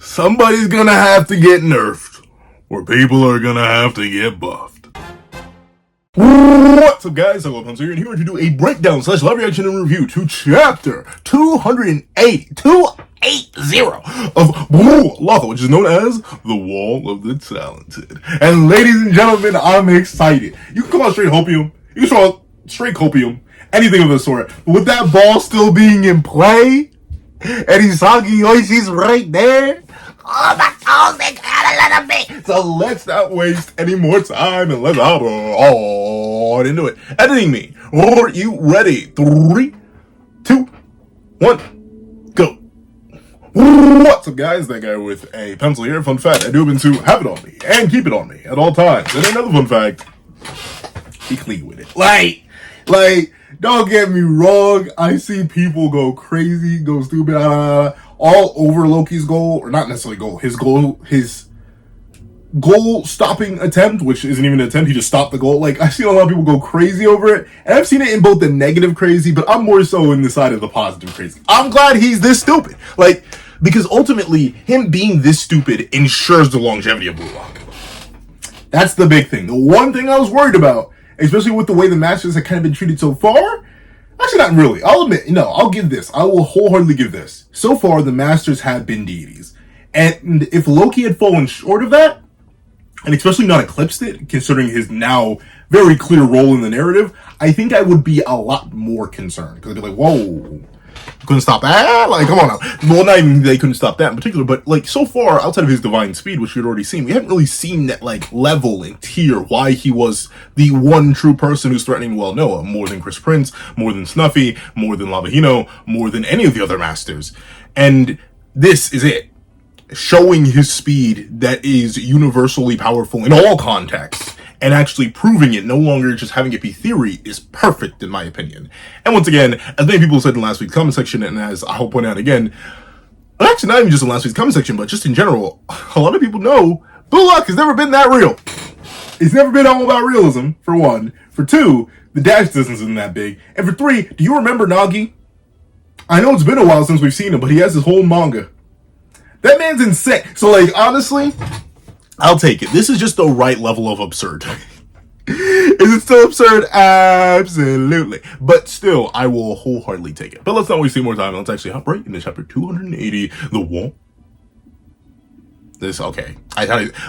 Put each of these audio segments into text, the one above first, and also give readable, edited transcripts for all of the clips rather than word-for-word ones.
somebody's gonna have to get nerfed, or people are gonna have to get buffed. What's up, guys? I'm Loki here, and here to do a breakdown / live reaction and review to chapter 280 of Loki, which is known as the Wall of the Talented. And ladies and gentlemen, I'm excited. You can call it straight hopium, you can call it straight copium, anything of the sort. But with that ball still being in play, and Isagi Oishi's right there, oh my God, they got a little bit. So let's not waste any more time and let's hop on into it. Editing me, are you ready? 3, 2, 1, go. What's up, guys? That guy with a pencil here. Fun fact, I do happen to have it on me and keep it on me at all times. And another fun fact, be clean with it. Like, don't get me wrong. I see people go crazy, go stupid, all over Loki's goal, or not necessarily goal, his goal stopping attempt, which isn't even an attempt, he just stopped the goal. Like, I've seen a lot of people go crazy over it, and I've seen it in both the negative crazy, but I'm more so in the side of the positive crazy. I'm glad he's this stupid. Like, because ultimately, him being this stupid ensures the longevity of Blue Lock. That's the big thing. The one thing I was worried about, especially with the way the Masters have kind of been treated so far, actually not really. I'll admit, no, I'll give this. I will wholeheartedly give this. So far, the Masters have been deities. And if Loki had fallen short of that, and especially not eclipsed it, considering his now very clear role in the narrative, I think I would be a lot more concerned. Because I'd be like, whoa, couldn't stop that? Like, come on now. Well, not even they couldn't stop that in particular, but like so far, outside of his divine speed, which we'd already seen, we haven't really seen that like level and tier why he was the one true person who's threatening, well, Noah, more than Chris Prince, more than Snuffy, more than Lavahino, more than any of the other Masters. And this is it. Showing his speed that is universally powerful in all contexts, and actually proving it, no longer just having it be theory, is perfect in my opinion. And once again, as many people said in last week's comment section, and as I'll point out again, actually not even just in last week's comment section, but just in general, a lot of people know Blue Lock has never been that real. It's never been all about realism, for one. For two, the dash distance isn't that big. And for three, do you remember Nagi? I know it's been a while since we've seen him, but he has his whole manga. That man's insane. So, like, honestly, I'll take it. This is just the right level of absurd. Is it still absurd? Absolutely. But still, I will wholeheartedly take it. But let's not waste any more time. Let's actually hop right into chapter 280, The Wall. Okay.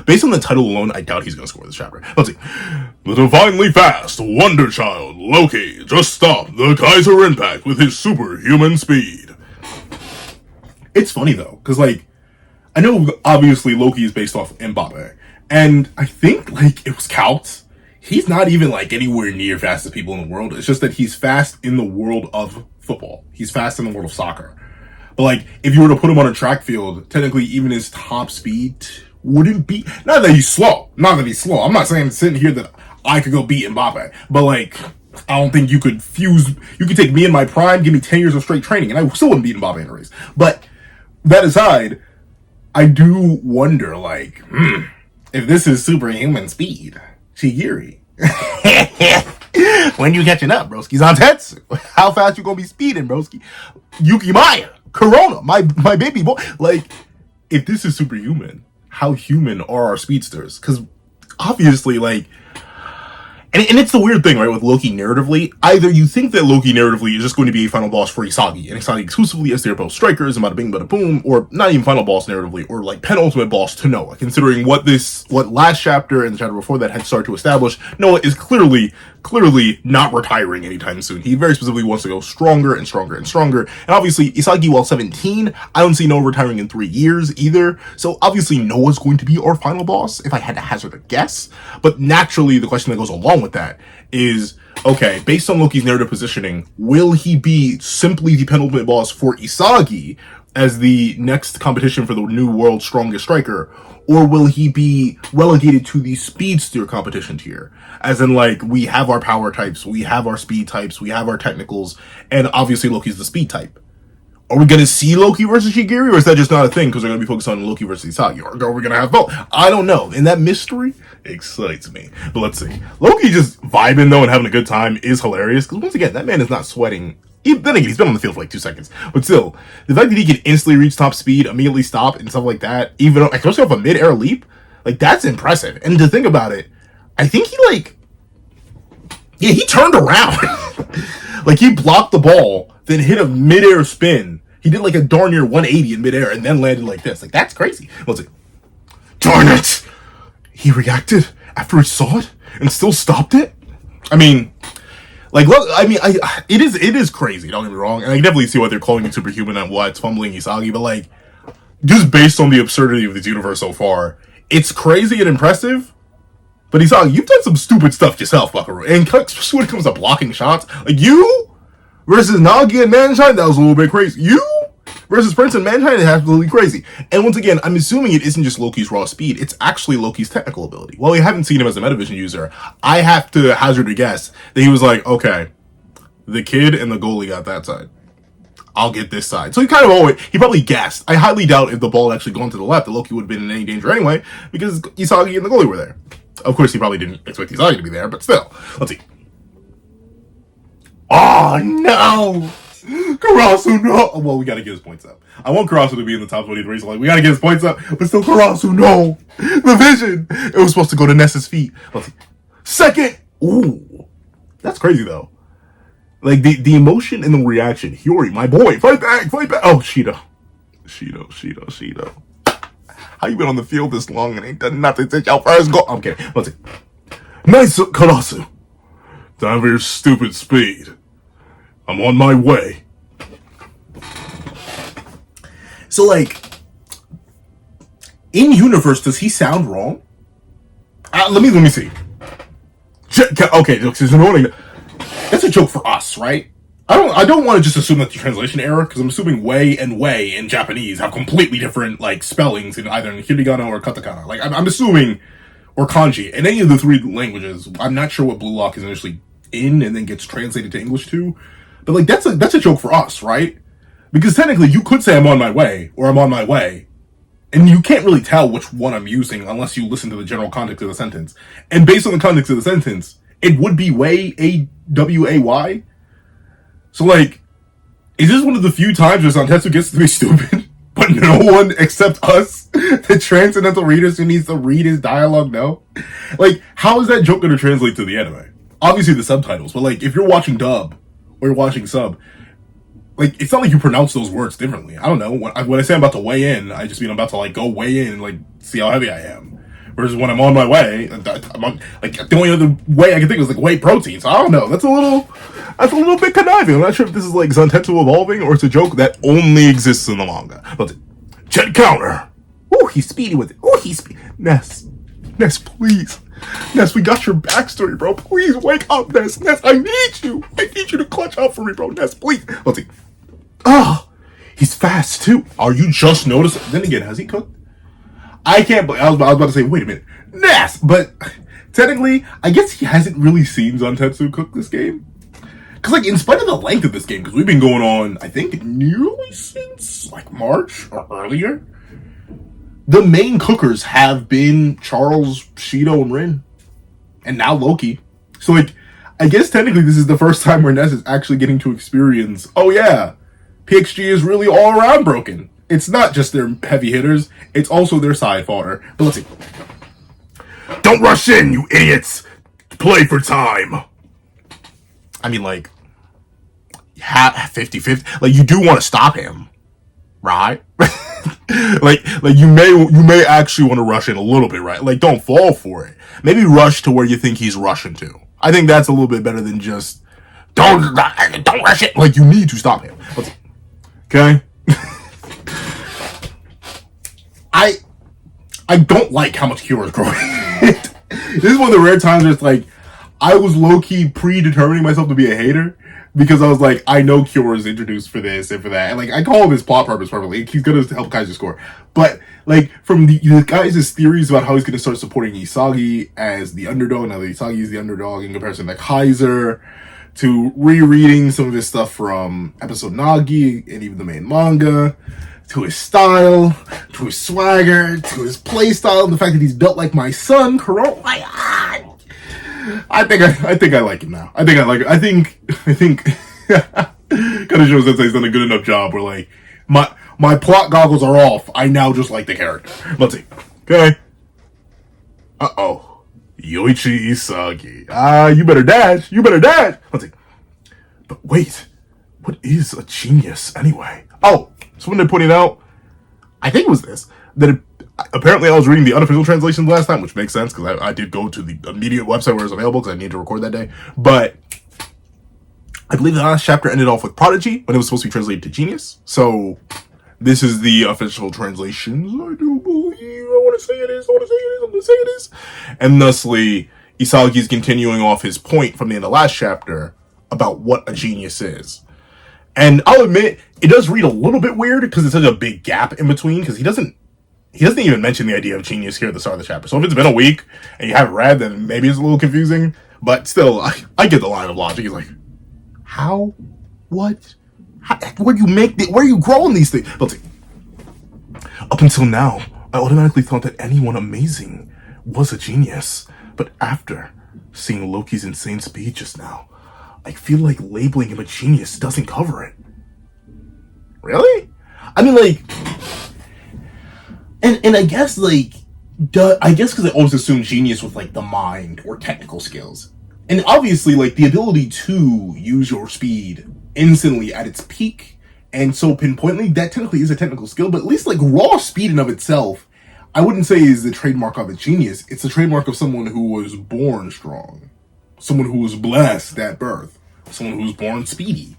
Based on the title alone, I doubt he's going to score this chapter. Let's see. The divinely fast Wonder Child, Loki, just stopped the Kaiser impact with his superhuman speed. It's funny, though, because, like, I know, obviously, Loki is based off Mbappe, and I think, like, it was calced. He's not even, like, anywhere near fast as people in the world. It's just that he's fast in the world of football. He's fast in the world of soccer. But, like, if you were to put him on a track field, technically even his top speed wouldn't be... Not that he's slow. I'm not saying sitting here that I could go beat Mbappe. But, like, I don't think you could fuse... You could take me in my prime, give me 10 years of straight training, and I still wouldn't beat Mbappe in a race. But, that aside... I do wonder, like, if this is superhuman speed, Shigiri. When you catching up, broski's on Tetsu? How fast you gonna be speeding, broski? Yuki Maya, Corona, my baby boy. Like, if this is superhuman, how human are our speedsters? Because obviously, like, and it's the weird thing, right, with Loki narratively. Either you think that Loki narratively is just going to be a final boss for Isagi, and Isagi exclusively as their both strikers, and bada bing, bada boom, or not even final boss narratively, or like penultimate boss to Noah, considering what last chapter and the chapter before that had started to establish. Noah is clearly not retiring anytime soon. He very specifically wants to go stronger and stronger and stronger. And obviously, Isagi, while 17, I don't see Noah retiring in 3 years either. So obviously, Noah's going to be our final boss, if I had to hazard a guess. But naturally, the question that goes along with that is, okay, based on Loki's narrative positioning, will he be simply the penultimate boss for Isagi as the next competition for the new world's strongest striker? Or will he be relegated to the speedster competition tier? As in, like, we have our power types, we have our speed types, we have our technicals, and obviously Loki's the speed type. Are we going to see Loki versus Shigiri, or is that just not a thing because they're going to be focused on Loki versus Isagi? Or are we going to have both? I don't know. And that mystery excites me. But let's see. Loki just vibing, though, and having a good time is hilarious. Because once again, that man is not sweating then again, he's been on the field for like 2 seconds. But still, the fact that he can instantly reach top speed, immediately stop, and stuff like that, even especially off a mid-air leap, like, that's impressive. And to think about it, I think he turned around. Like, he blocked the ball, then hit a mid-air spin. He did like a darn near 180 in midair and then landed like this. Like, that's crazy. Let's see. Darn it! He reacted after he saw it and still stopped it? I mean, like, look, I mean, it is crazy, don't get me wrong. And I can definitely see why they're calling it superhuman and why it's fumbling Isagi, but like, just based on the absurdity of this universe so far, it's crazy and impressive. But Isagi, you've done some stupid stuff yourself, Buckaroo. And especially when it comes to blocking shots, like, you versus Nagi and Manshine, that was a little bit crazy. You versus Prince and Manshine is absolutely crazy. And once again, I'm assuming it isn't just Loki's raw speed, it's actually Loki's technical ability. While we haven't seen him as a Metavision user, I have to hazard a guess that he was like, okay, the kid and the goalie got that side, I'll get this side. So he probably guessed. I highly doubt if the ball had actually gone to the left, that Loki would have been in any danger anyway, because Isagi and the goalie were there. Of course, he probably didn't expect Isagi to be there, but still. Let's see. Oh, no! Karasu, no! Well, we gotta get his points up. I want Karasu to be in the top 20 of the race. Like, we gotta get his points up, but still, Karasu, no! The vision! It was supposed to go to Ness's feet. Let's see. Second! Ooh. That's crazy, though. Like, the emotion and the reaction. Hiyori, my boy, fight back, fight back! Oh, Shido. Shido. How you been on the field this long and ain't done nothing since your first goal? I'm kidding. Let's see. Nice, Karasu. Time for your stupid speed. I'm on my way. So, like, in universe, does he sound wrong? Let me see. Okay, that's a joke for us, right? I don't want to just assume that's the translation error, because I'm assuming way and way in Japanese have completely different, like, spellings in either in hiragana or katakana. Like, I'm assuming, or kanji, in any of the three languages. I'm not sure what Blue Lock is initially in and then gets translated to English too. But, like, that's a joke for us, right? Because technically you could say I'm on my way, or I'm on my way, and you can't really tell which one I'm using unless you listen to the general context of the sentence. And based on the context of the sentence, it would be way, A-W-A-Y. So, like, is this one of the few times where Zantetsu gets to be stupid, but no one except us, the transcendental readers who needs to read his dialogue, know? Like, how is that joke going to translate to the anime? Obviously the subtitles, but, like, if you're watching dub, or you're watching sub, like, it's not like you pronounce those words differently. I don't know. When I say I'm about to weigh in, I just mean I'm about to, like, go weigh in and, like, see how heavy I am. Versus when I'm on my way, I'm on, like, the only other way I can think of is, like, whey protein. So I don't know. That's a little bit conniving. I'm not sure if this is, like, Zantetsu evolving or it's a joke that only exists in the manga. But jet counter. Ooh, he's speedy with it. Ooh, he's speedy. Ness, please. Ness, we got your backstory, bro. Please wake up, Ness. Ness, I need you. I need you to clutch out for me, bro. Ness, please. Let's see. Oh, he's fast, too. Are you just noticing? Then again, has he cooked? I can't believe, I was about to say, wait a minute. Ness! But technically, I guess he hasn't really seen Zantetsu cook this game. Because, like, in spite of the length of this game, because we've been going on, I think, nearly since, like, March or earlier, the main cookers have been Charles, Shido, and Rin. And now Loki. So, like, I guess technically this is the first time where Ness is actually getting to experience, oh yeah, PXG is really all around broken. It's not just their heavy hitters, it's also their side fodder. But let's see. Don't rush in, you idiots! Play for time! I mean, like, 50-50. Like, you do want to stop him, right? like you may actually want to rush in a little bit, right? Like, don't fall for it. Maybe rush to where you think he's rushing to. I think that's a little bit better than just don't rush it. Like, you need to stop him. Let's see. Okay? I don't like how much Kira is growing. This is one of the rare times where it's like, I was low-key predetermining myself to be a hater, because I was like, I know Kira is introduced for this and for that. And, like, I call him his plot purpose perfectly. He's going to help Kaiser score. But, like, from the guys' theories about how he's going to start supporting Isagi as the underdog, now that Isagi is the underdog in comparison to Kaiser, to rereading some of his stuff from episode Nagi and even the main manga, to his style, to his swagger, to his play style, and the fact that he's built like my son, Kuro. I think I like him now. I think I like it. I think kind of shows that he's done a good enough job where like my plot goggles are off. I now just like the character. Let's see. Okay. Yoichi Isagi. You better dash. You better dash. Let's see. But wait, what is a genius anyway? Oh, someone they pointed out, I think it was this, that apparently I was reading the unofficial translations last time, which makes sense because I did go to the immediate website where it was available because I needed to record that day. But I believe the last chapter ended off with prodigy when it was supposed to be translated to genius. So this is the official translations. I do believe. I want to say it is. I'm going to say it is. And thusly, Isagi's continuing off his point from the end of the last chapter about what a genius is. And I'll admit, it does read a little bit weird because it's such a big gap in between because he doesn't even mention the idea of genius here at the start of the chapter. So if it's been a week and you haven't read, then maybe it's a little confusing. But still, I get the line of logic. He's like, how? What? How, where are you growing these things? Let's see. Up until now, I automatically thought that anyone amazing was a genius. But after seeing Loki's insane speed just now, I feel like labeling him a genius doesn't cover it. Really? I mean, like, and I guess, like, I guess because I always assume genius with, like, the mind or technical skills. And obviously, like, the ability to use your speed instantly at its peak and so pinpointly, that technically is a technical skill, but at least, like, raw speed in of itself, I wouldn't say is the trademark of a genius. It's the trademark of someone who was born strong. Someone who was blessed at birth. Someone who was born speedy.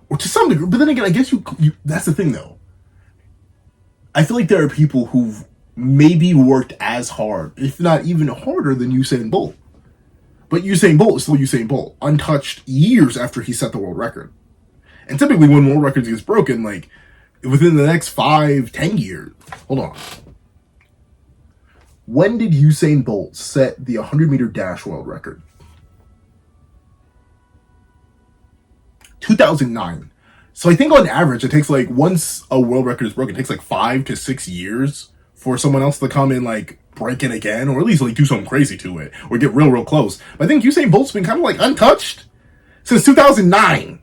Or to some degree, but then again, I guess you that's the thing, though. I feel like there are people who've maybe worked as hard, if not even harder, than Usain Bolt. But Usain Bolt is still Usain Bolt, untouched years after he set the world record. And typically when world records gets broken, like, within the next 5-10 years. Hold on. When did Usain Bolt set the 100-meter dash world record? 2009. So I think on average, it takes, like, once a world record is broken, it takes, like, 5 to 6 years for someone else to come and, like, break it again, or at least, like, do something crazy to it, or get real close. But I think Usain Bolt's been kind of, like, untouched since 2009,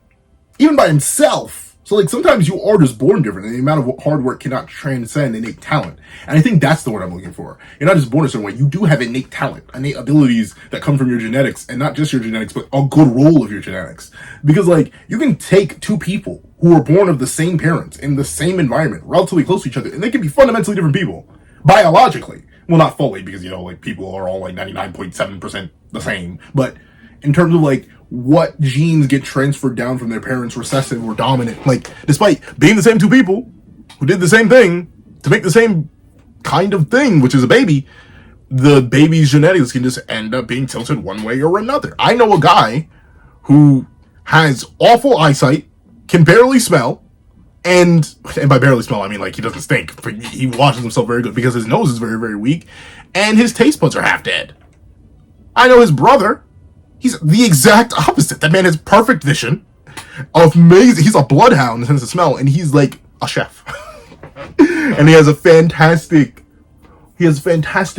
even by himself. So, like, sometimes you are just born different, and the amount of hard work cannot transcend innate talent. And I think that's the word I'm looking for. You're not just born a certain way. You do have innate talent, innate abilities that come from your genetics, and not just your genetics, but a good role of your genetics. Because, like, you can take two people who were born of the same parents, in the same environment, relatively close to each other, and they can be fundamentally different people, biologically. Well, not fully, because, you know, like, people are all, like, 99.7% the same. But in terms of, like, what genes get transferred down from their parents, recessive or dominant, like, despite being the same two people who did the same thing to make the same kind of thing, which is a baby, the baby's genetics can just end up being tilted one way or another. I know a guy who has awful eyesight, can barely smell, and by barely smell, I mean, like, he doesn't stink. He washes himself very good because his nose is very, very weak, and his taste buds are half dead. I know his brother. He's the exact opposite. That man has perfect vision. Amazing. He's a bloodhound in the sense of smell, and he's like a chef. And he has fantastic,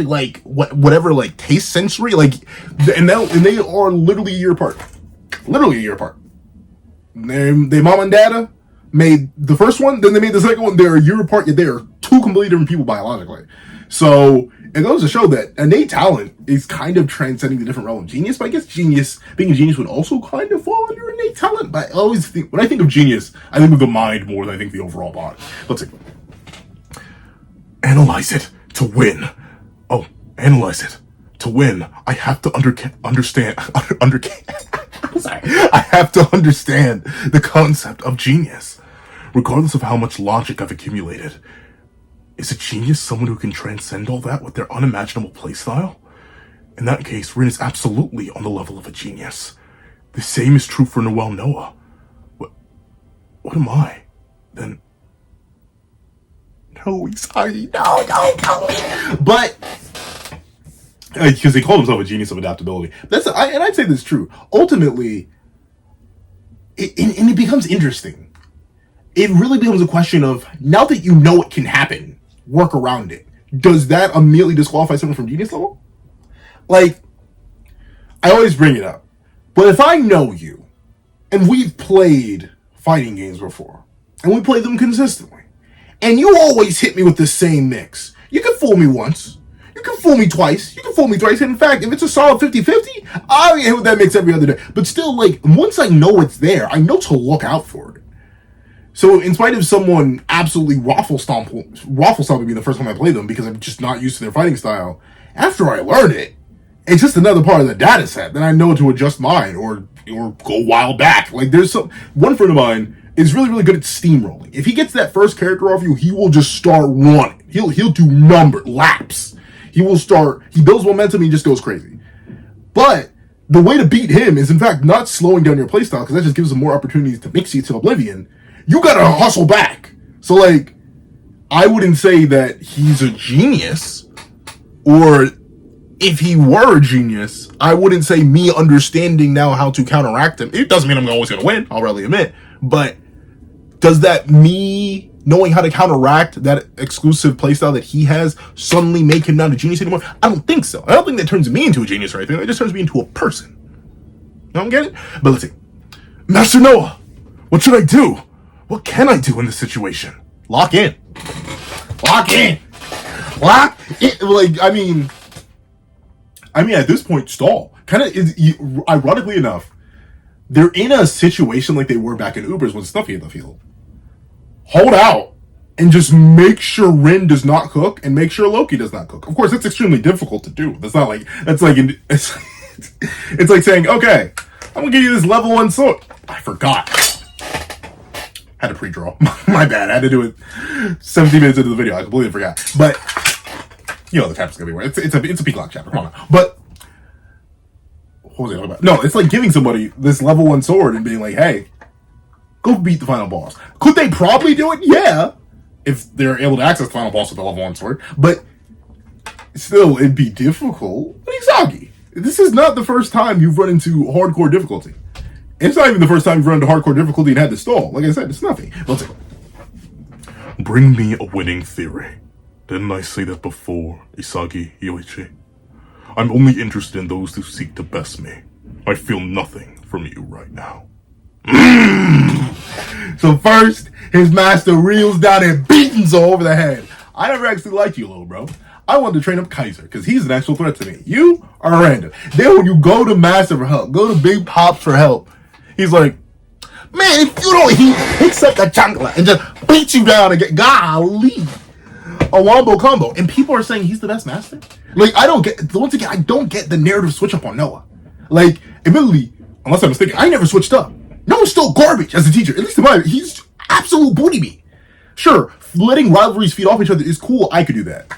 like, whatever, like, taste sensory, like, and they are literally a year apart. Literally a year apart. They mom and dada made the first one, then they made the second one. They're a year apart, yet they are two completely different people biologically. So it goes to show that innate talent is kind of transcending the different realm of genius. But I guess being a genius would also kind of fall under innate talent. But I always think, when I think of genius, I think of the mind more than I think the overall body. Let's see. Analyze it to win. Oh, analyze it to win. I have to understand. Sorry. I have to understand the concept of genius, regardless of how much logic I've accumulated. Is a genius someone who can transcend all that with their unimaginable playstyle? In that case, Rin is absolutely on the level of a genius. The same is true for Noel Noah. What am I? Then... No, Isagi, no. But... because he called himself a genius of adaptability. And I'd say this is true. Ultimately, it becomes interesting. It really becomes a question of, now that you know it can happen, work around it. Does that immediately disqualify someone from genius level? Like, I always bring it up. But if I know you, and we've played fighting games before, and we played them consistently. And you always hit me with the same mix. You can fool me once. You can fool me twice. You can fool me thrice. And in fact, if it's a solid 50-50, I'll get hit with that mix every other day. But still, like, once I know it's there, I know to look out for it. So in spite of someone absolutely waffle stomping me the first time I play them because I'm just not used to their fighting style, after I learn it, it's just another part of the data set. Then I know to adjust mine or go wild back. Like, there's one friend of mine is really, really good at steamrolling. If he gets that first character off you, he will just start running. He'll do laps. He builds momentum and he just goes crazy. But the way to beat him is, in fact, not slowing down your playstyle, because that just gives him more opportunities to mix you to oblivion. You gotta hustle back. So, like, I wouldn't say that he's a genius, or if he were a genius, I wouldn't say me understanding now how to counteract him. It doesn't mean I'm always gonna win, I'll readily admit, but does that me knowing how to counteract that exclusive playstyle that he has suddenly make him not a genius anymore? I don't think so. I don't think that turns me into a genius or anything. It just turns me into a person. You don't get it? But let's see. Master Noah, what should I do? What can I do in this situation? Lock in. Lock in. Lock in. Like, I mean, at this point, stall. Ironically enough, they're in a situation like they were back in Ubers when Snuffy hit the field. Hold out and just make sure Rin does not cook and make sure Loki does not cook. Of course, that's extremely difficult to do. It's like saying, okay, I'm gonna give you this level 1 sword. I forgot. Had to pre-draw. My bad. I had to do it 17 minutes into the video. I completely forgot. But you know the chapter's gonna be where it's a Peacock chapter. Come on now. But what was I talking about? No, it's like giving somebody this level 1 sword and being like, hey, go beat the final boss. Could they probably do it? Yeah. If they're able to access the final boss with the level 1 sword. But still, it'd be difficult. But Isagi, this is not the first time you've run into hardcore difficulty. It's not even the first time you've run into hardcore difficulty and had to stall. Like I said, it's nothing. Let's see. Bring me a winning theory. Didn't I say that before, Isagi Yoichi? I'm only interested in those who seek to best me. I feel nothing from you right now. So first, his master reels down and beats over the head. I never actually liked you, little bro. I wanted to train up Kaiser, because he's an actual threat to me. You are random. Then when you go to Master for help, go to Big Pop for help, he's like, man, if you don't, he picks up the chancla and just beats you down and get, golly, a wombo combo. And people are saying he's the best master? Like, I don't get the narrative switch up on Noah. Like, admittedly, unless I'm mistaken, I never switched up. Noah's still garbage as a teacher. At least in my opinion, he's absolute booty meat. Sure, letting rivalries feed off each other is cool. I could do that.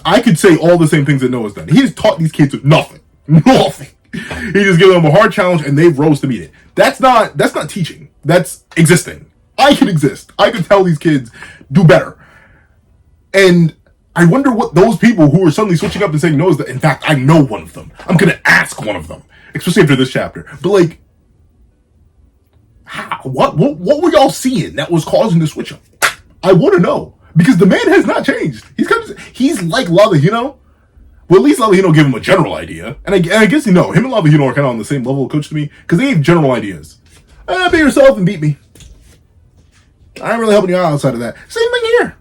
I could say all the same things that Noah's done. He's taught these kids nothing. Nothing. He just gives them a hard challenge and they've rose to meet it. That's not teaching. That's existing. I could exist. I could tell these kids, do better. And I wonder what those people who are suddenly switching up and saying no is that, in fact, I know one of them. I'm going to ask one of them. Especially after this chapter. But like, how? What were y'all seeing that was causing the switch up? I want to know. Because the man has not changed. He's like Lavahino. Well, at least Lavahino gave him a general idea. And I guess, him and Lavahino are kind of on the same level of coach to me. Because they gave general ideas. Be yourself and beat me. I ain't really helping you out outside of that. Same thing here.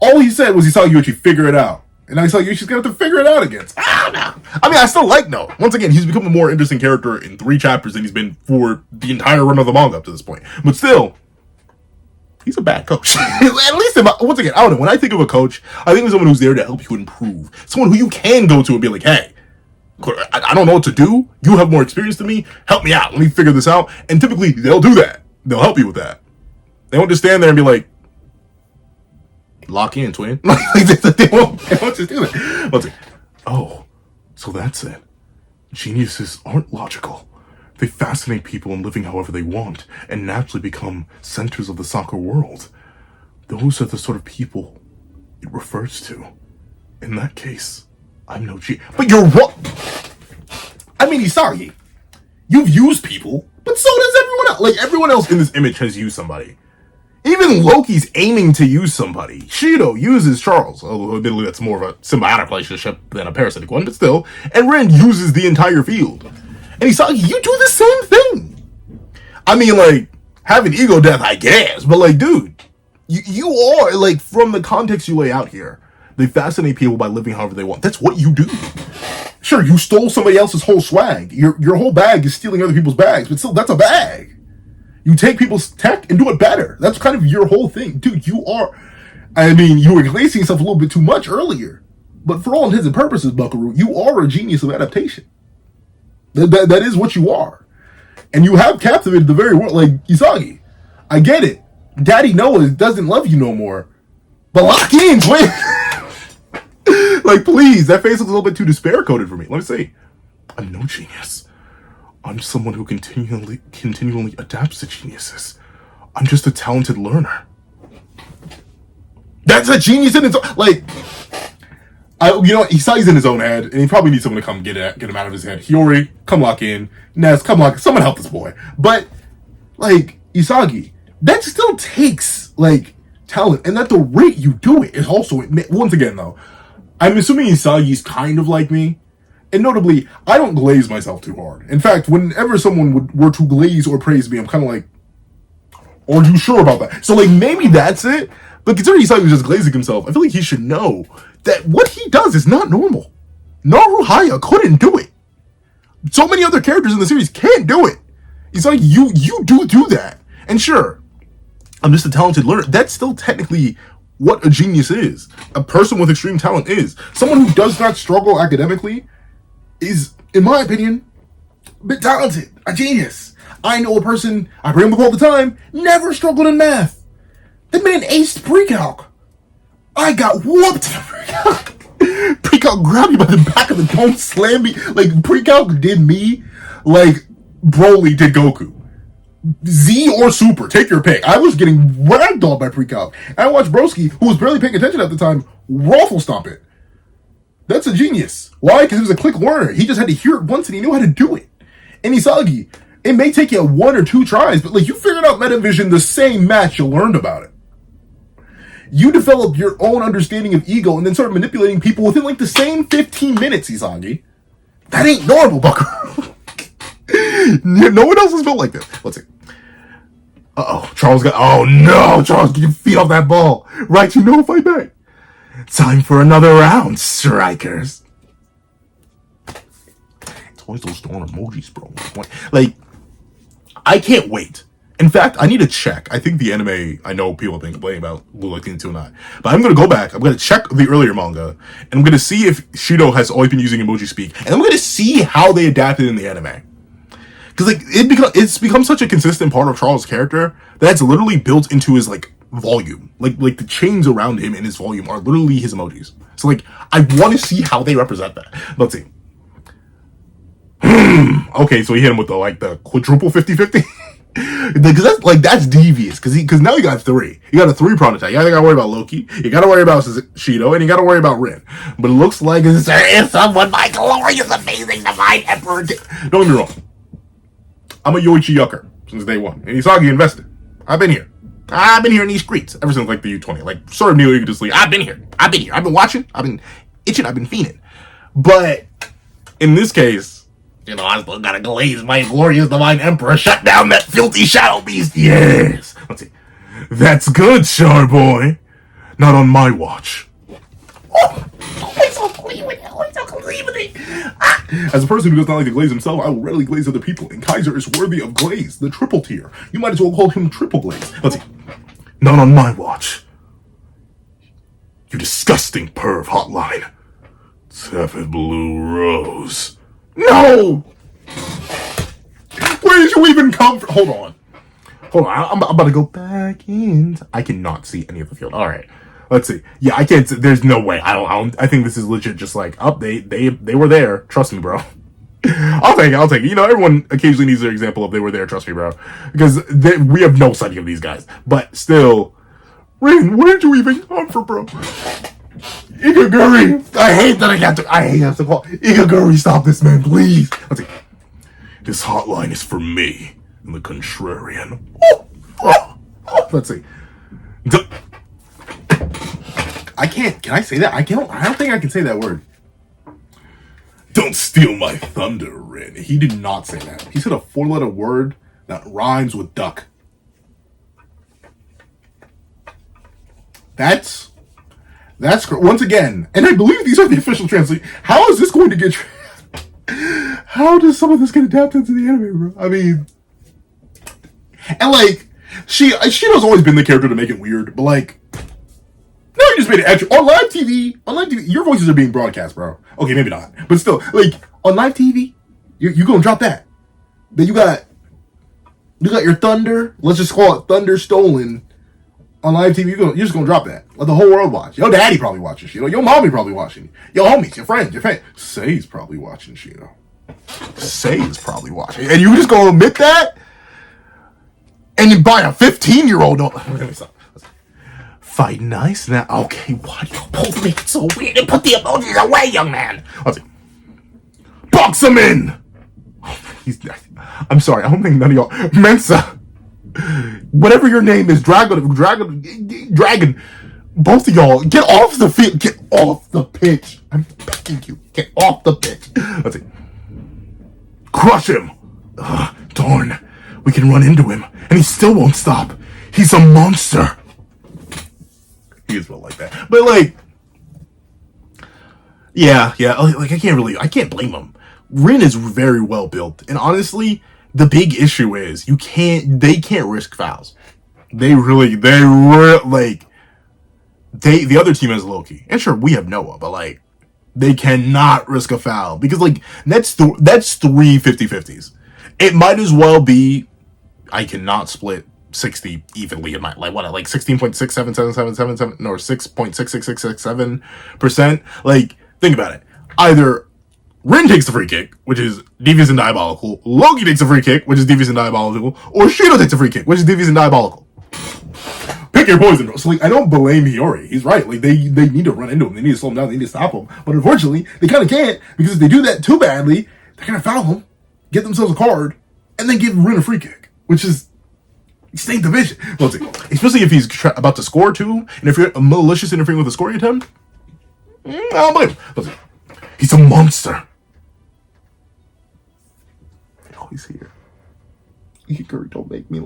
All he said was he saw Yuichi figure it out. And I saw Yuichi's going to have to figure it out against. I don't know. I mean, I still like Noah. Once again, he's become a more interesting character in 3 chapters than he's been for the entire run of the manga up to this point. But still, he's a bad coach. At least, once again, I don't know. When I think of a coach, I think of someone who's there to help you improve. Someone who you can go to and be like, hey, I don't know what to do. You have more experience than me. Help me out. Let me figure this out. And typically, they'll do that. They'll help you with that. They won't just stand there and be like, lock in, twin. They won't just do that. Let's see. Oh, so that's it. Geniuses aren't logical. They fascinate people in living however they want and naturally become centers of the soccer world. Those are the sort of people it refers to. In that case, I'm no genius. But you're what? I mean, Isagi, you've used people, but so does everyone else. Like, everyone else in this image has used somebody. Even Loki's aiming to use somebody. Shido uses Charles, although admittedly that's more of a symbiotic relationship than a parasitic one, but still. And Ren uses the entire field. And Isagi, you do the same thing. I mean, like, Have an ego death, I guess. But, like, dude, you are, like, from the context you lay out here, they fascinate people by living however they want. That's what you do. Sure, you stole somebody else's whole swag. Your whole bag is stealing other people's bags, but still, that's a bag. You take people's tech and do it better. That's kind of your whole thing. Dude, you are... I mean, you were glazing yourself a little bit too much earlier. But for all intents and purposes, Buckaroo, you are a genius of adaptation. That is what you are. And you have captivated the very world. Like, Isagi, I get it. Daddy Noah doesn't love you no more. But lock in, twin. Like, please, that face looks a little bit too despair-coded for me. Let me see. I'm no genius. I'm someone who continually adapts to geniuses. I'm just a talented learner. That's a genius in its own... Like, Isagi's in his own head, and he probably needs someone to come get him out of his head. Hiyori, come lock in. Ness, come lock in. Someone help this boy. But, like, Isagi, that still takes, like, talent. And at the rate you do it is also... Once again, though, I'm assuming Isagi's kind of like me. And notably, I don't glaze myself too hard. In fact, whenever someone were to glaze or praise me, I'm kind of like, are you sure about that? So, like, maybe that's it. But considering Isagi was just glazing himself, I feel like he should know that what he does is not normal. Naruhaya couldn't do it. So many other characters in the series can't do it. Isagi, you do that. And sure, I'm just a talented learner. That's still technically what a genius is. A person with extreme talent is. Someone who does not struggle academically is, in my opinion, a bit talented. A genius. I know a person, I bring him up all the time, never struggled in math. The man aced pre-calc. I got whooped in pre-calc. Pre-calc grabbed me by the back of the dome, slammed me. Like, pre-calc did me like Broly did Goku. Z or Super, take your pick. I was getting ragdolled by pre-calc. I watched Broski, who was barely paying attention at the time, raffle stomp it. That's a genius. Why? Because he was a quick learner. He just had to hear it once and he knew how to do it. And Isagi, it may take you 1 or 2 tries, but like you figured out Metavision the same match you learned about it. You developed your own understanding of ego and then started manipulating people within like the same 15 minutes, Isagi. That ain't normal, Buckaroo. No one else has built like this. Let's see. Uh-oh. Charles got... Oh, no. Charles, get your feet off that ball. Right, you know, fight back. Time for another round, strikers. It's always those darn emojis, bro. Like, I can't wait. In fact, I need to check. I think the anime, I know people have been complaining about Loki or not. But I'm going to go back. I'm going to check the earlier manga. And I'm going to see if Shido has always been using emoji speak. And I'm going to see how they adapted in the anime. Because like it's become such a consistent part of Charles' character that it's literally built into his like volume. Like the chains around him in his volume are literally his emojis. So like I want to see how they represent that. Let's see. Okay, so he hit him with the quadruple 50-50. Because that's devious. Because now you got 3. You got a 3-pronged attack. You gotta worry about Loki. You gotta worry about Shido, and you gotta worry about Rin. But it looks like there is someone my glorious, amazing, divine emperor. Don't get me wrong. I'm a Yoichi Yucker since day one. And Isagi invested. I've been here. I've been here in these streets ever since like the U20. Like, sort of Neil Egotistically, I've been here. I've been watching. I've been itching. I've been fiending. But in this case, I still gotta glaze my glorious divine emperor. Shut down that filthy shadow beast. Yes. Let's see. That's good, Char boy. Not on my watch. Oh, it's so clean with it. Oh, it's so clean with it. As a person who does not like to glaze himself, I will readily glaze other people, and Kaiser is worthy of glaze, the triple tier. You might as well call him triple glaze. Let's see. Not on my watch. You disgusting perv hotline. Tepid blue rose. No! Where did you even come from? Hold on. I'm about to go back in. I cannot see any of the field. All right. Let's see. Yeah, I can't. There's no way. I think this is legit. Just like they were there. Trust me, bro. I'll take it. Everyone occasionally needs their example of they were there. Trust me, bro. Because we have no study of these guys. But still, Rin, where did you even come from, bro? Ikaguri. I hate that I have to call Ikaguri. Stop this, man, please. Let's see. This hotline is for me and the contrarian. Let's see. I can't. Can I say that? I don't think I can say that word. Don't steal my thunder, Rin. He did not say that. He said a 4-letter word that rhymes with duck. once again, and I believe these are the official translations. How is this going to get? How does some of this get adapted to the anime, bro? I mean, and like Shino's always been the character to make it weird, but like, no, you just made it extra on live TV. On live TV, your voices are being broadcast, bro. Okay, maybe not, but still, like on live TV, you gonna drop that. Then you got your Thunder. Let's just call it Thunder Stolen. On live TV, you're just gonna drop that. Let the whole world watch. Your daddy probably watching Shino. Your mommy probably watching. Your homies, your friends, your fans. Say's probably watching Shino. Say's probably watching. And you just gonna admit that? And you buy a 15-year-old. Let me stop. Fight nice now. Okay, why do you both make it so weird and put the emojis away, young man? Let's see. Box him in! I'm sorry, I don't think none of y'all. Mensa! Whatever your name is, Dragon, both of y'all, get off the field, get off the pitch. I'm begging you, get off the pitch. Let's see. Crush him. Darn, we can run into him, and he still won't stop. He's a monster. He is well like that, but like, yeah, like I can't blame him. Rin is very well built, and honestly, the big issue is they can't risk fouls. The other team has Loki. And sure, we have Noah, but like, they cannot risk a foul because like, that's three 50-50s. It might as well be, I cannot split 60 evenly in my, like 16.67777 or 6.66667%. Like, think about it. Either Rin takes the free kick, which is devious and diabolical. Loki takes a free kick, which is devious and diabolical. Or Shino takes a free kick, which is devious and diabolical. Pick your poison, bro. So, like, I don't blame Hiyori. He's right. Like, they need to run into him. They need to slow him down. They need to stop him. But unfortunately, they kind of can't, because if they do that too badly, they're going to foul him, get themselves a card, and then give Rin a free kick, which is extinct division. Let's see. Especially if he's about to score, too, and if you're malicious interfering with a scoring attempt, I don't blame him. Let's see. He's a monster. He's here. Ikari, don't make me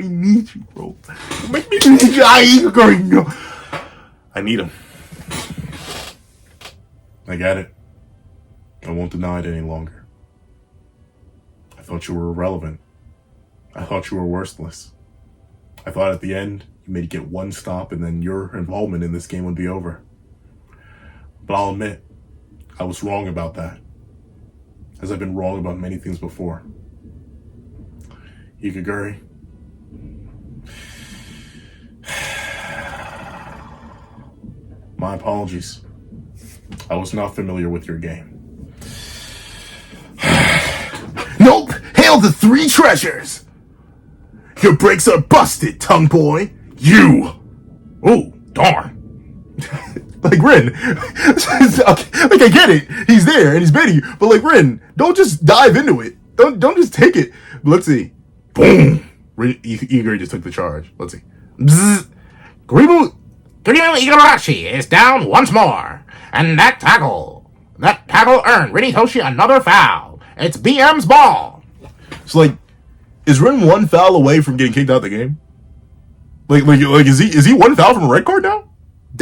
need you, bro. Don't make me need you. Ikari, no. I need him. I got it. I won't deny it any longer. I thought you were irrelevant. I thought you were worthless. I thought at the end, you made get one stop and then your involvement in this game would be over. But I'll admit, I was wrong about that. As I've been wrong about many things before. Ikaguri. My apologies. I was not familiar with your game. Nope! Hail the three treasures! Your brakes are busted, tongue boy! You! Oh, darn. Like, Rin, like, I get it. He's there, and he's baiting you. But, like, Rin, don't just dive into it. Don't just take it. But let's see. Boom! Igor just took the charge. Let's see. Bzzz. Gribu Igarashi is down once more. And that tackle earned Rinitoshi another foul. It's BM's ball. So, like, is Rin one foul away from getting kicked out of the game? Like, is he one foul from a red card now?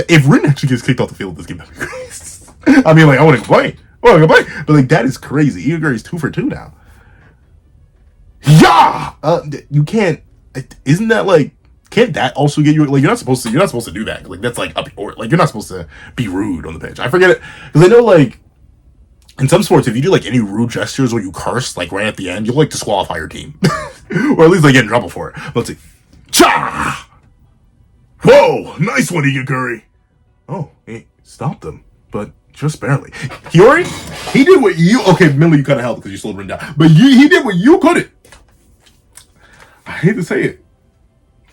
If Rin actually gets kicked off the field, this game, that'd be crazy. I mean, like, I wouldn't complain. But, like, that is crazy. Igor is 2 for 2 now. Yeah! You can't... Isn't that, like... Can't that also get you... Like, you're not supposed to do that. Like, that's, like, up... Or, like, you're not supposed to be rude on the pitch. I forget it. Because I know, like... In some sports, if you do, like, any rude gestures or you curse, like, right at the end, you'll, like, disqualify your team. Or at least, like, get in trouble for it. Let's see. Cha! Whoa! Nice one, Igaguri! Oh, he stopped them. But just barely. Hiyori? He did what you... Okay, Millie, you kind of helped because you slowed Rin down. But he did what you couldn't. I hate to say it.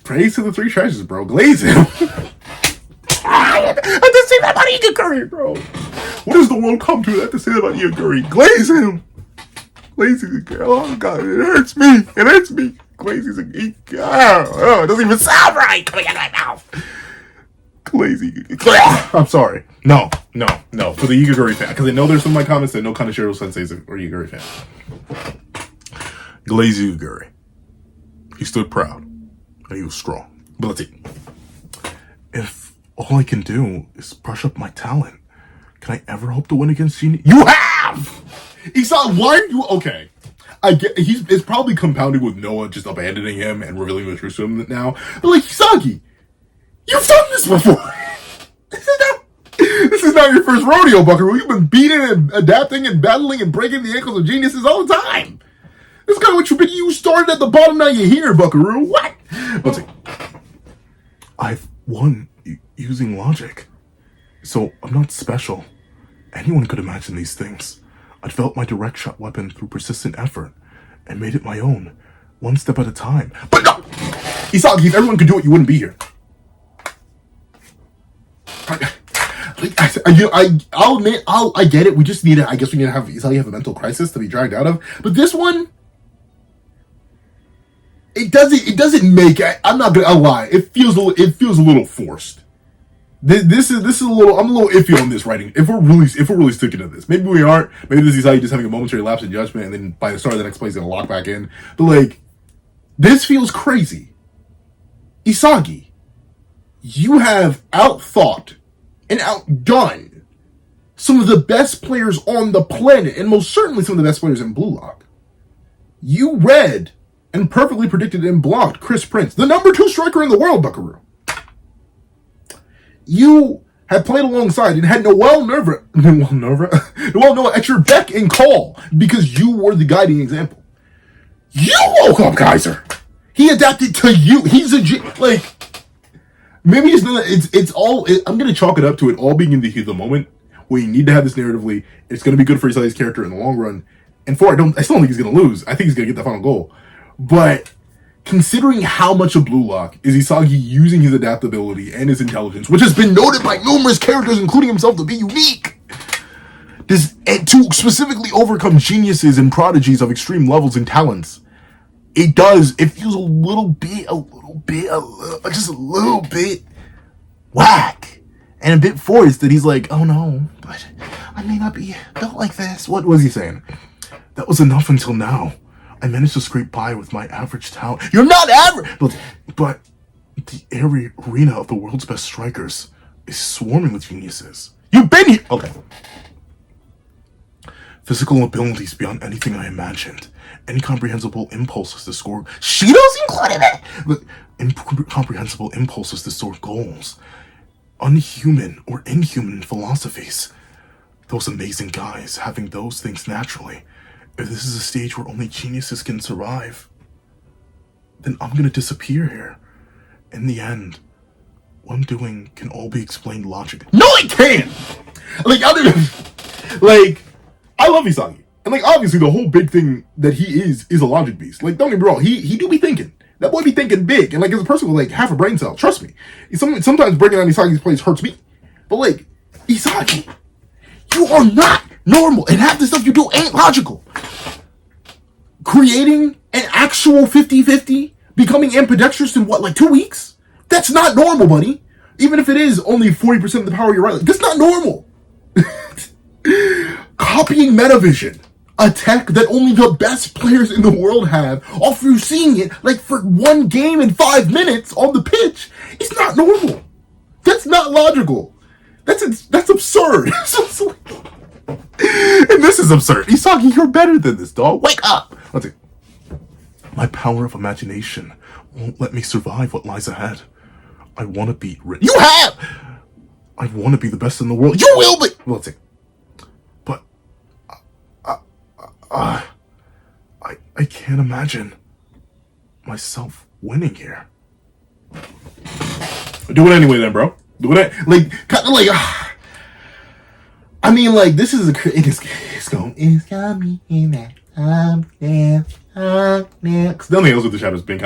Praise to the three treasures, bro. Glaze him. I have to say that about Igaguri, bro. What does the world come to? I have to say that about Igaguri. Glaze him. Glaze him. Oh, God. It hurts me. It hurts me. Glaze is a... it doesn't even sound right coming out of my mouth. Glazy. I'm sorry. No. For the Igaguri fan. Because I know there's some of my comments that no Kaneshiro senseis are Igaguri fan. Glazy Igaguri. He stood proud. And he was strong. But let's see. If All I can do is brush up my talent. Can I ever hope to win against Genius? You have! Isagi, why are you... Okay. I get... It's probably compounded with Noah just abandoning him and revealing the truth to him now. But, like, Isagi, you've done this before! This is not your first rodeo, Buckaroo. You've been beating and adapting and battling and breaking the ankles of geniuses all the time. This is kind of what you've been... You started at the bottom, now you're here, Buckaroo. What? Let's see. I've won using logic. So, I'm not special. Anyone could imagine these things. I developed my direct shot weapon through persistent effort and made it my own, one step at a time. But no! Isagi, if everyone could do it, you wouldn't be here. I'll admit, I get it. We just need to, I guess we need to have Isagi have a mental crisis to be dragged out of. But this one, it doesn't make, I'm not gonna lie, it feels a little forced. This is a little, I'm a little iffy on this writing. If we're really sticking to this, maybe we aren't. Maybe this is Isagi just having a momentary lapse in judgment, and then by the start of the next play, he's gonna lock back in. But like, this feels crazy. Isagi, you have outthought and outdone some of the best players on the planet, and most certainly some of the best players in Blue Lock. You read and perfectly predicted and blocked Chris Prince, the number 2 striker in the world, Buckaroo. You had played alongside and had Noel Noah at your beck and call because you were the guiding example. You woke up, Kaiser. He adapted to you. He's like, maybe it's not. It's all. I'm gonna chalk it up to it all being in the heat of the moment where you need to have this narratively. It's gonna be good for Isagi's character in the long run. And I still don't think he's gonna lose. I think he's gonna get the final goal. But considering how much of Blue Lock is Isagi using his adaptability and his intelligence, which has been noted by numerous characters, including himself, to be unique, and to specifically overcome geniuses and prodigies of extreme levels and talents, it feels just a little bit whack and a bit forced that he's like, oh no, but I may not be built like this. What was he saying? That was enough until now. I managed to scrape by with my average talent. You're not average! But the arena of the world's best strikers is swarming with geniuses. You've been here! Okay. Physical abilities beyond anything I imagined. Incomprehensible impulses to score... Shido's included it! But incomprehensible impulses to score goals. Unhuman or inhuman philosophies. Those amazing guys having those things naturally. If this is a stage where only geniuses can survive, then I'm gonna disappear here. In the end, what I'm doing can all be explained logically. No, it can't! I love Isagi. And obviously the whole big thing that he is a logic beast. Don't get me wrong, he do be thinking. That boy be thinking big. And as a person with half a brain cell, trust me, sometimes breaking down Isagi's plays hurts me. But Isagi, you are not normal, and half the stuff you do ain't logical. Creating an actual 50-50, becoming ambidextrous in 2 weeks? That's not normal, buddy. Even if it is only 40% of the power you're right, that's not normal. Copying Metavision, a tech that only the best players in the world have, all through seeing it for one game in 5 minutes on the pitch, it's not normal. That's not logical. That's absurd. And this is absurd. Isagi, you're better than this, dog. Wake up! Let's see. My power of imagination won't let me survive what lies ahead. I want to be rich. You have! I want to be the best in the world. You will be! Let's see. But, I can't imagine myself winning here. Do it anyway then, bro. Do it. This is it's gonna be in that. Nothing else with the shadows been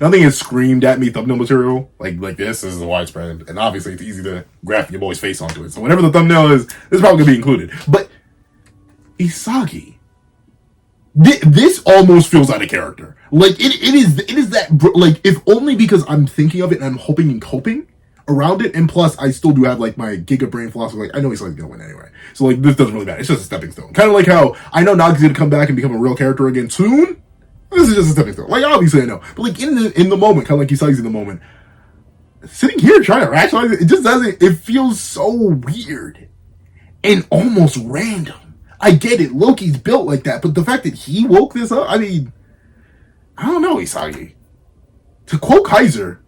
nothing has screamed at me thumbnail material this is widespread, and obviously it's easy to graph your boy's face onto it. So whatever the thumbnail is, this is probably gonna be included. But Isagi, this almost feels out of character. It is that if only because I'm thinking of it and I'm hoping and coping around it, and plus I still do have my giga brain philosophy. I know he's gonna win anyway, so this doesn't really matter. It's just a stepping stone. Kind of how I know Nagi's gonna come back and become a real character again soon. This is just a stepping stone. Obviously I know, but in the moment, kind of Isagi's in the moment. sitting here trying to rationalize it, it just doesn't. It feels so weird and almost random. I get it, Loki's built like that, but the fact that he woke this up, I mean, I don't know, Isagi. To quote Kaiser,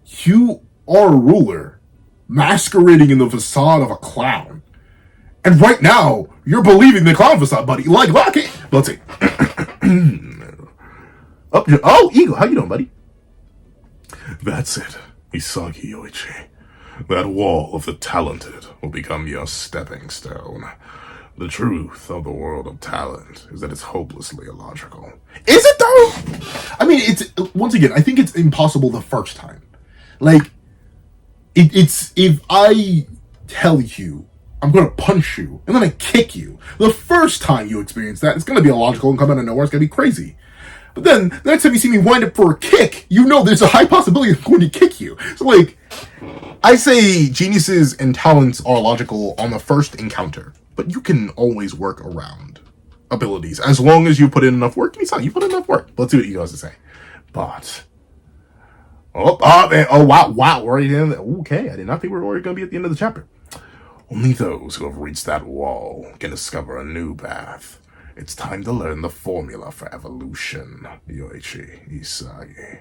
you are a ruler, masquerading in the facade of a clown. And right now, you're believing the clown facade, buddy. Like Loki. Let's see. Oh, Eagle, how you doing, buddy? That's it, Isagi Yoichi. That wall of the talented will become your stepping stone. The truth of the world of talent is that it's hopelessly illogical. Is it though? I mean, it's, once again, I think it's impossible the first time. Like, it's, if I tell you, I'm gonna punch you, and then I kick you, the first time you experience that, it's gonna be illogical and come out of nowhere, it's gonna be crazy. But then, the next time you see me wind up for a kick, you know there's a high possibility I'm going to kick you. So like, I say geniuses and talents are logical on the first encounter, but you can always work around abilities as long as you put in enough work. You put in enough work. Let's see what you guys to say. But wow, we're already in. Okay, I did not think we were already going to be at the end of the chapter. Only those who have reached that wall can discover a new path. It's time to learn the formula for evolution, Yoichi Isagi.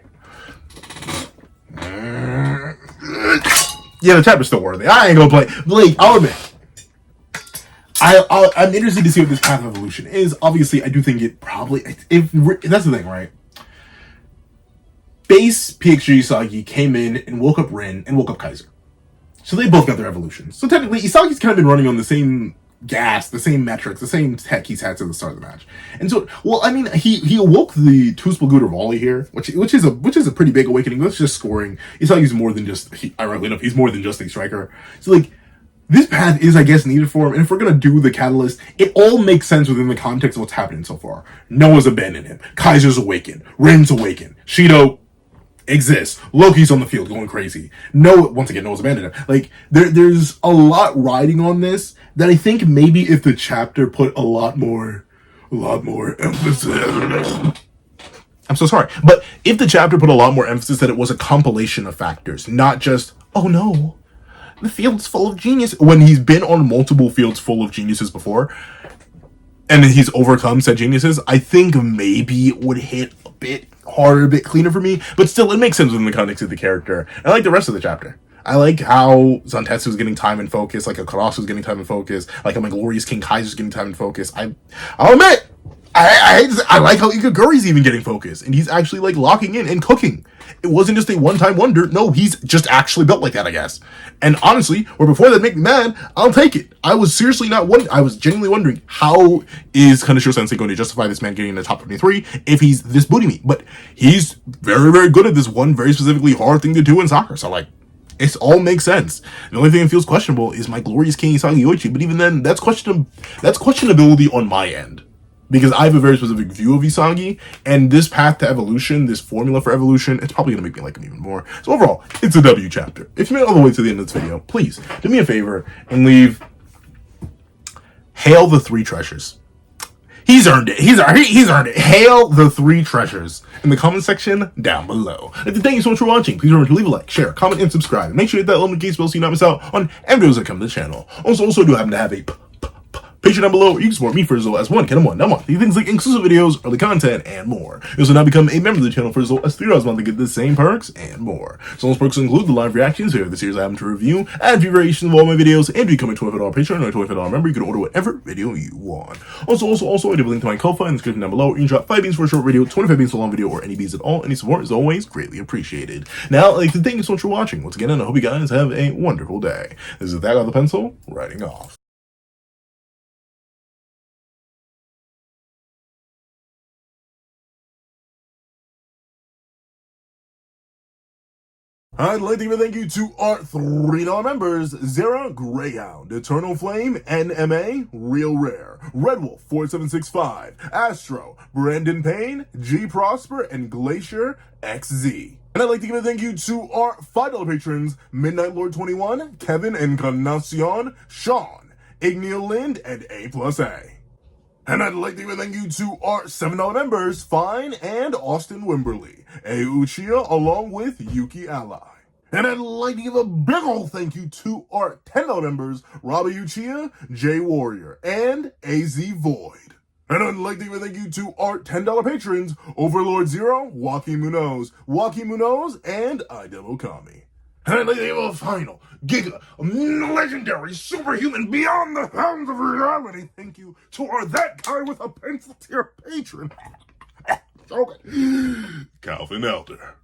Yeah, the chapter's still worthy. I ain't gonna play. Blake, I'll admit. I'm interested to see what this path of evolution is. Obviously, I do think it probably... If that's the thing, right? Base PXG Isagi came in and woke up Rin and woke up Kaiser. So they both got their evolutions. So technically, Isagi's kind of been running on the same gas, the same metrics, the same tech he's had since the start of the match. And so, well, I mean, he awoke the Tuspelguder volley here, which is a pretty big awakening. That's just scoring. Isagi's more than just, ironically enough, he's more than just a striker. So like, this path is, I guess, needed for him. And if we're gonna do the catalyst, it all makes sense within the context of what's happening so far. Noah's abandoned him. Kaiser's awakened. Rin's awakened. Shido exists. Loki's on the field going crazy. Once again, Noah's abandoned him. Like, there's a lot riding on this that I think maybe if the chapter put a lot more emphasis. I'm so sorry. But if the chapter put a lot more emphasis that it was a compilation of factors, not just, oh no, the field's full of genius. When he's been on multiple fields full of geniuses before, and he's overcome said geniuses, I think maybe it would hit a bit harder, a bit cleaner for me. But still, it makes sense within the context of the character. I like the rest of the chapter. I like how Zantetsu's getting time and focus, like a Karasu's getting time and focus, like how my Glorious King Kaiser's getting time and focus. I'll admit, I like how Ikaguri's even getting focus, and he's actually like locking in and cooking. It wasn't just a one-time wonder. No, he's just actually built like that, I guess. And honestly, where before that make me mad, I'll take it. I was seriously not wondering. I was genuinely wondering, how is Kaneshiro Sensei going to justify this man getting in the top 23 if he's this booty meat? But he's very, very good at this one very specifically hard thing to do in soccer. So like, it all makes sense. The only thing that feels questionable is my Glorious King Isagi Yoichi, but even then, that's questionability on my end. Because I have a very specific view of Isagi, and this path to evolution, this formula for evolution, it's probably going to make me like him even more. So overall, it's a W chapter. If you made it all the way to the end of this video, please do me a favor and leave Hail the 3 treasures. He's earned it. He's earned it. Hail the 3 treasures in the comment section down below. And thank you so much for watching. Please remember to leave a like, share, comment, and subscribe. And make sure you hit that notification bell so you don't miss out on any videos that come to the channel. Also do happen to have a Patreon down below, where you can support me for as low as $1 a month. These things like exclusive videos, early content, and more. You also now become a member of the channel for as low as $3 a month to get the same perks and more. So those perks include the live reactions here, the series I happen to review, and view variations of all my videos, and become a $25 Patreon or a $25 member. You can order whatever video you want. Also, I have a link to my Ko-Fi in the description down below. You can drop 5 beans for a short video, 25 beans for a long video, or any beans at all. Any support is always greatly appreciated. Now, I'd like to thank you so much for watching once again, and I hope you guys have a wonderful day. This is That Guy with the Pencil, writing off. I'd like to give a thank you to our $3 members: Zera, Greyhound, Eternal Flame, NMA, Real Rare, Red Wolf 4765, Astro, Brandon Payne, G Prosper, and Glacier XZ. And I'd like to give a thank you to our $5 patrons: Midnight Lord 21, Kevin Encarnacion, Sean, Igneel Lind, and A+A. And I'd like to give a thank you to our $7 members, Fine and Austin Wimberly, A Uchiha, along with Yuki Ally. And I'd like to give a big ol' thank you to our $10 members, Robbie Uchiha, Jay Warrior, and AZ Void. And I'd like to give a thank you to our $10 patrons, Overlord Zero, Joaquin Munoz, and Idem Okami. And I'd like to give a final, giga, legendary, superhuman, beyond the bounds of reality thank you to our That Guy with a Pencil tier patron. Okay. Calvin Elder.